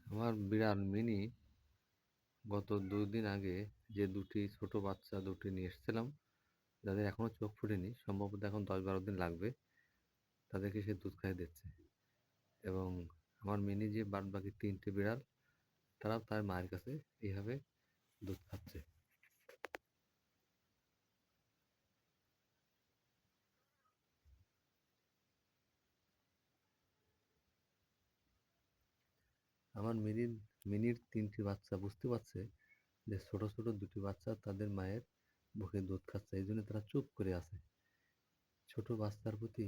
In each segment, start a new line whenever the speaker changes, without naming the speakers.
আমার বিড়াল মিনি গত ২ দিন আগে যে ছোট বাচ্চা নিয়ে এসেছিলাম, যাদের এখনো চোখ ফুটেনি, সম্ভবত এখন ১০-১২ দিন লাগবে, তাদেরকে সে দুধ খাইয়ে দিচ্ছে। এবং আমার মিনি যে বাদবাকি ৩ টে বিড়াল, তারাও তার মায়ের কাছে এইভাবে দুধ খাচ্ছে। আমার মিনির ৩ টি বাচ্চা বুঝতে পারছে যে ছোট ২ টি বাচ্চা তাদের মায়ের বুকে দুধ খাচ্ছে। এইজন্য তারা চুপ করে আছে। ছোট বাচ্চার প্রতি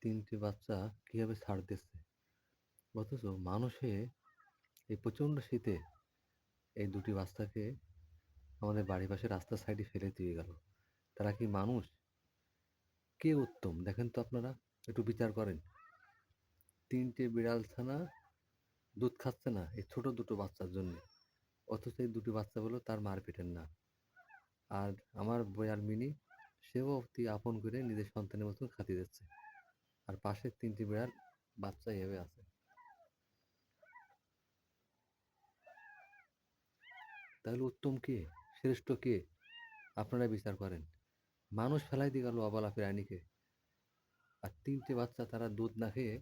৩ টি বাচ্চা কিভাবে ছাড় দিচ্ছে। অথচ মানুষে এই প্রচণ্ড শীতে এই ২ টি বাচ্চাকে আমাদের বাড়ির পাশে রাস্তার সাইডে ফেলে দিয়ে গেল। তারা কি মানুষ? কে উত্তম দেখেন তো আপনারা, একটু বিচার করেন। ৩ টে বিড়াল ছানা দুধ খাচ্ছে না এই ছোট ২ টো বাচ্চার জন্য। অথচ এই ২ টি বাচ্চা হলো তার মার পেটের না। আর আমার বিড়াল মিনি, সেও অতি আপন করে নিজের সন্তানের মতন খাতি দিচ্ছে। আর পাশের ৩ টি বিড়াল বাচ্চা এভাবে আছে। তাহলে উত্তম কে? শ্রেষ্ঠ কে? আপনারা বিচার করেন। মানুষ ফেলাই দিয়ে গেল অবলা প্রাণীকে। আর ৩ টে বাচ্চা তারা দুধ না খেয়ে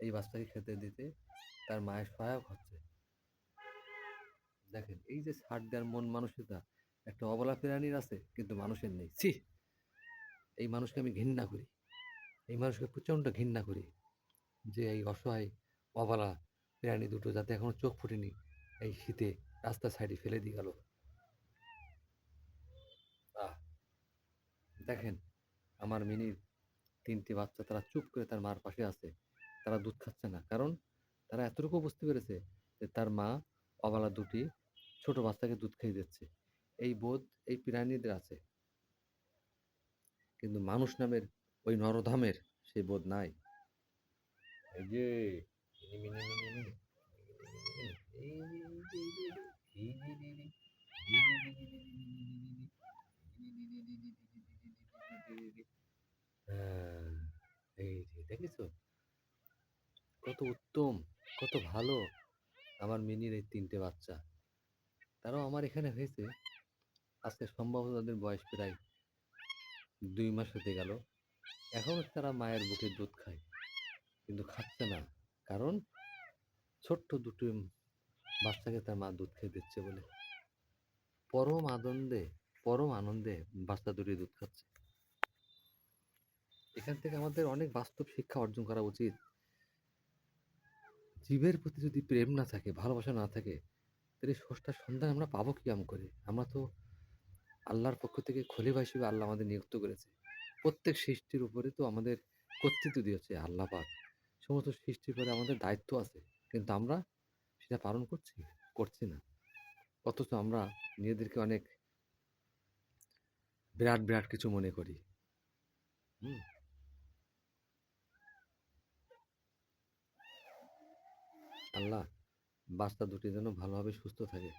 এই বাচ্চাকে খেতে দিতে তার মায়ের সহায়ক হচ্ছে। দেখেন এই যে ছাড় দেওয়ার মন মানসিকতা একটা অবলা প্রাণীর আছে, কিন্তু মানুষের নেই। ছি! এই মানুষকে আমি ঘৃণা করি। এই মানুষকে প্রচণ্ড ঘৃণা করি, যে এই অসহায় অবলা প্রাণী দুটো যাতে এখনো চোখ ফুটেনি, এই শীতে রাস্তার সাইডে ফেলে দিয়ে গেল। আহ! দেখেন আমার মিনির ৩ টি বাচ্চা তারা চুপ করে তার মার পাশে আছে। তারা দুধ খাচ্ছে না। কারণ তারা এতটুকু বুঝতে পেরেছে যে তার মা অবলা ২ টি ছোট বাচ্চাকে দুধ খাইয়ে দিচ্ছে। এই বোধ এই প্রাণীদের আছে। কিন্তু মানুষ নামের ওই নরধামের সেই বোধ নাই। এই যে মিনি, মিনি, মিনি, মিনি, এই যে, এই যে, এই যে, এই যে, হ্যাঁ, এই যে দেখেছো কত উত্তম, কত ভালো আমার মিনির এই ৩ টে বাচ্চা। তারাও আমার এখানে হয়েছে। আজকে সম্ভবত তাদের বয়স প্রায় ২ মাস হতে গেল। এখনো তারা মায়ের বুকের দুধ খায়, কিন্তু খাচ্ছে না। কারণ ছোট্ট ২ টি বাচ্চাকে তার মা দুধ খেয়ে দিচ্ছে বলে। পরম আনন্দে, পরম আনন্দে বাচ্চা ২ টি দুধ খাচ্ছে। এখান থেকে আমাদের অনেক বাস্তব শিক্ষা অর্জন করা উচিত। জীবের প্রতি যদি প্রেম না থাকে, ভালোবাসা না থাকে, তাহলে স্রষ্টার সন্ধান আমরা পাবো কিরকম করে? আমরা তো আল্লাহর পক্ষ থেকে খলিফা হিসেবে আল্লাহ আমাদের নিযুক্ত করেছে। প্রত্যেক সৃষ্টির উপরে তো আমাদের কর্তৃত্ব দিয়েছে আল্লাহ পাক। সমস্ত সৃষ্টির উপরে আমাদের দায়িত্ব আছে। কিন্তু আমরা সেটা পালন করছি? করছি না। অথচ আমরা নিজেদেরকে অনেক বিরাট কিছু মনে করি। হুম? আল্লাহ বাচ্চা দুটি যেন ভালোভাবে সুস্থ থাকে।